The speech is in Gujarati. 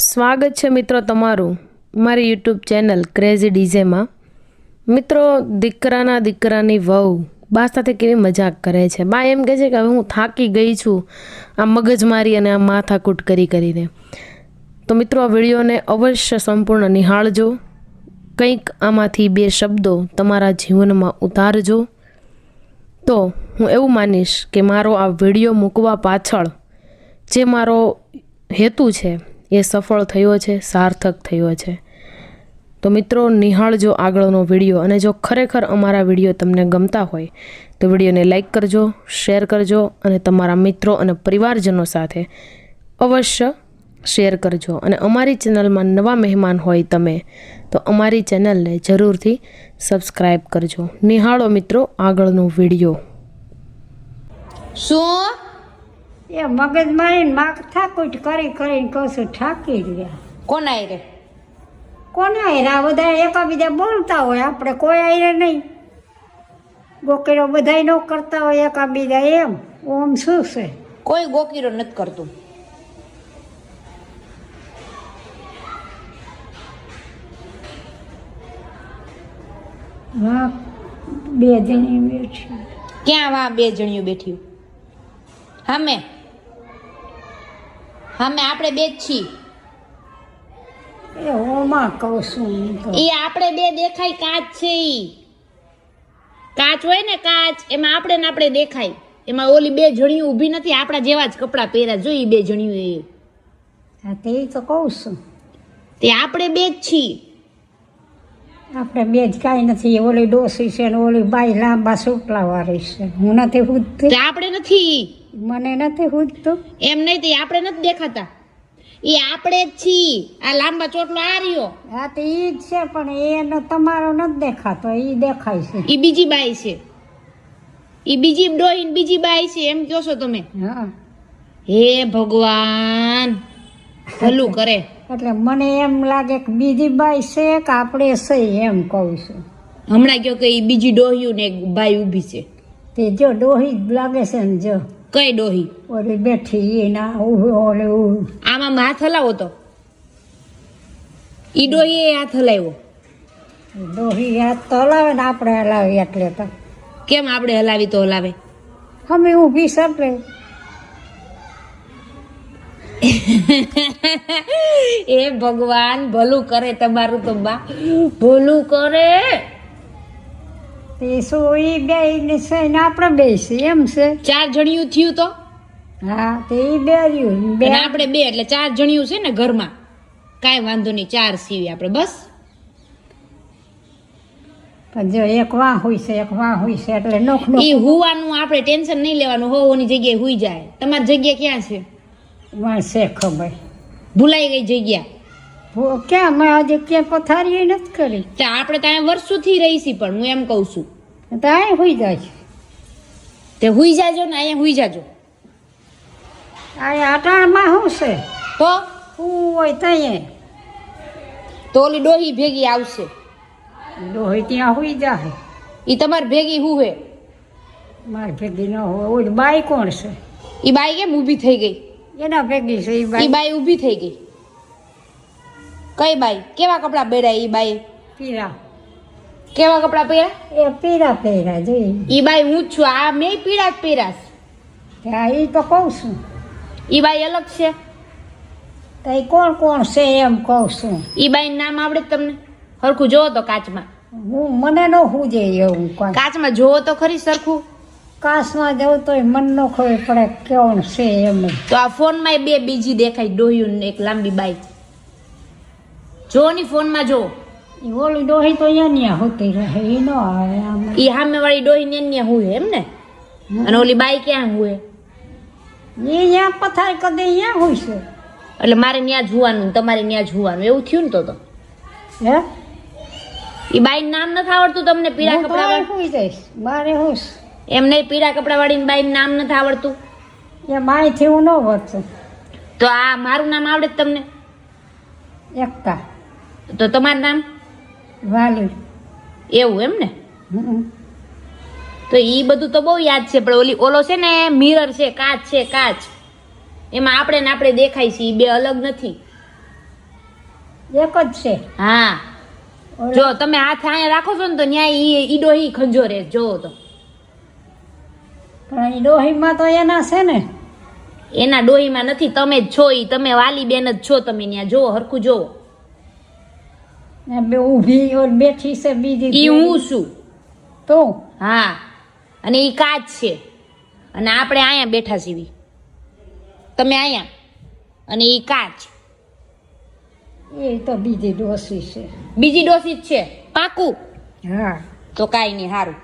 સ્વાગત છે મિત્રો તમારું મારી યુટ્યુબ ચેનલ ક્રેઝી ડીજેમાં। મિત્રો, દીકરાની વહુ બા સાથે કેવી મજાક કરે છે। બા એમ કહે છે કે હવે હું થાકી ગઈ છું આ મગજમારી અને આ માથાકૂટ કરીને। તો મિત્રો, આ વિડીયોને અવશ્ય સંપૂર્ણ નિહાળજો, કંઈક આમાંથી બે શબ્દો તમારા જીવનમાં ઉતારજો। તો હું એવું માનીશ કે મારો આ વિડીયો મૂકવા પાછળ જે મારો હેતુ છે એ સફળ થયો છે, સાર્થક થયો છે। તો મિત્રો, નિહાળજો આગળનો વિડીયો, અને જો ખરેખર અમારા વિડીયો તમને ગમતા હોય તો વિડીયોને લાઈક કરજો, શેર કરજો અને તમારા મિત્રો અને પરિવારજનો સાથે અવશ્ય શેર કરજો। અને અમારી ચેનલમાં નવા મહેમાન હોય તમે તો અમારી ચેનલને જરૂરથી સબસ્ક્રાઈબ કરજો। નિહાળો મિત્રો આગળનો વિડીયો। શું એ મગજ મારીને માથાકૂટ કરીને કહું છું થાકી ગયા। કોણ આઈ રે? કોને આ બધા એકાબીજા બોલતા હોય, આપણે કોઈ આયરે નહીં। ગોકેરો બધા ન કરતા હોય એકાબીજા, એમ ઓમ શું છે? કોઈ ગોકીરો નથી કરતું। હા, બે જણી બેઠી। ક્યાં વા બે જણીઓ બેઠી? હમે આપણે બે જ છીએ। એ ઓમાં કહું છું હું તો। એ આપણે બે દેખાય કાચ છે। ઈ કાચ હોય ને, કાચ, એમાં આપણે ને આપણે દેખાય। એમાં ઓલી બે જણીઓ ઊભી નથી, આપણા જેવા જ કપડાં પહેર્યા। જોઈ બે જણીઓ એ, હા તે તો કહું છું, તે આપણે બે જ છીએ। આપણે બે જ કાંઈ નથી। ઓલી ડોસી છે ને ઓલી બાઈ લાંબા સૂટલા વાળી છે। હું નથી પૂછતી, તે આપણે નથી। મને નથી પૂછતું। એમ નહીં, તે આપણે નથી દેખાતા, એ આપણે જ છીએ। આ લાંબા ચોટલો આ રહ્યો, હા તો ઈ જ છે, પણ એનો તમારો નથી દેખાતો, ઈ દેખાય છે। એ બીજી બાઈ છે, એ બીજી ડોહી ને બીજી બાઈ છે, એમ કહો છો તમે? હા, હે ભગવાન, ભલું કરે। એટલે મને એમ લાગે કે બીજી બાઈ છે કે આપણે છે, એમ કહું છું। હમણાં કહો કે એ બીજી ડોહ્યું ને એક બાઈ ઊભી છે। તે જો ડોહી જ લાગે છે ને, જો કઈ ડોહી? ઓલી બેઠી એના ઓલે આમાં હાથ હલાવો તો, ઈ ડોહી એ હાથ હલાવ્યો। ડોહી હાથ તો હલાવે ને આપણે હલાવીએ એટલે તો કેમ આપણે હલાવી તો હલાવે? અમે ઊભી છે એટલે એ ભગવાન ભલું કરે તમારું તો બા, ભલું કરે। તે શું ઈ બે ને છે ને આપણે બે છે, એમ છે। 4 જણિયું થયું તો, હા તે ઈ બે રહ્યું બે, અને આપણે બે એટલે 4 જણિયું છે ને ઘરમાં। કાંઈ વાંધો નહીં, 4 સીવી આપણે બસ। પણ જો એક વાં હોય છે એક વાં હોય છે એટલે નોખ નોખ એ હુવાનું આપણે ટેન્શન નહીં લેવાનું, હોવાની જગ્યાએ હુઈ જાય। તમારી જગ્યા ક્યાં છે? વાં છે ખબર। ભૂલાઈ ગઈ જગ્યા? ક્યાં મેં આજે ક્યાં પથારી નથી કરી, તો આપણે ત્યાં વર્ષોથી રહીશી, પણ હું એમ કહું છું તો આ હોઈ જાય છે। તે હુઈ જાજો ને, અહીંયા હુઈ જાજો। આ અટાણમાં શું છે? તો હું હોય ત્યાં તો ઓલી ડોહી ભેગી આવશે, ડોહી ત્યાં હોઈ જાય। ઈ તમારી ભેગી હુવે। મારી ભેગી ન હોય, ઓલી બાઈ કોણ છે? ઈ બાઈ કેમ ઊભી થઈ ગઈ? એના ભેગી છે ઈ ઈ બાઈ। બાઈ ઊભી થઈ ગઈ? કઈ બાઈ? કેવા કપડા પહેર્યા ઈ બાઈ? પીરા, કેવા કપડા પહેર્યા? એ પીરા પહેર્યા જોઈ। ઈ બાઈ હું જ છું, આ મેં પીળા જ પહેર્યા છે। ત્યાં ઈ તો કહું છું, ઈ બાઈ અલગ છે? તો ઈ કોણ કોણ છે એમ કહું છું। ઈ બાઈ નામ આવડે તમને? સરખું જોવો તો કાચમાં, હું મને ન હુજે એવું કોઈ, કાચમાં જોવો તો ખરી સરખું। કાશમાં જવું તોય મન ન ખબર પડે કોણ છે એમ। તો આ ફોનમાં બે બીજી દેખાય, ડોહ્યું ને એક લાંબી બાઈ। જો ની ફોનમાં જો, ઈ ઓલી ડોહી તો અહીંયા હોતી રહે, ઈ ન આવે આમાં। ઈ સામે વાળી ડોહી ને હુએ એમ ને? અને ઓલી બાઈ ક્યાં હુએ? ઈ અહીંયા પથારી કદે અહીંયા હોય છે, એટલે મારે ત્યાં જોવાનું, તમારે ત્યાં જોવાનું, એવું થયું ને? તો હે ઈ બાઈ નામ નથી આવડતું તમને? પીળા હું તો કપડા અહીં હોઈ જઈશ, મારે હોશ એમ નહીં, પીળા કપડા વાળી બાઈ નામ નથી આવડતું? એ માહિતી હું ન વધતું। તો આ મારું નામ આવડે છે તમને? એકતા તો તમારું નામ? વાલી। એવું એમ ને? હમ, તો ઈ બધું તો બહુ યાદ છે, પણ ઓલો છે ને મિરર છે, કાચ છે, કાચ, એમાં આપણે ને આપણે દેખાય છે, ઈ બે અલગ નથી। એક જ છે હા જો તમે હાથ અહીંયા રાખો છો ને તો ન્યાય ઈ ડોહી ખંજોરે જોવો તો પણ એ ડોહીમાં તો એના છે ને એના ડોહીમાં નથી, તમે જ છો ઈ, તમે વાલી બેન જ છો, તમે ત્યાં જોવો હરખું જોવો. ને બે ઊભી ઓર બેઠી છે બીજી ઈ હું છું. તો હા અને ઈ કાચ છે અને આપણે અહીંયા બેઠા છીએ, તમે અહીંયા અને ઈ કાચ. એ તો બીજી ડોસી છે. બીજી ડોસી જ છે પાકું? હા તો કાંઈ નહીં, સારું.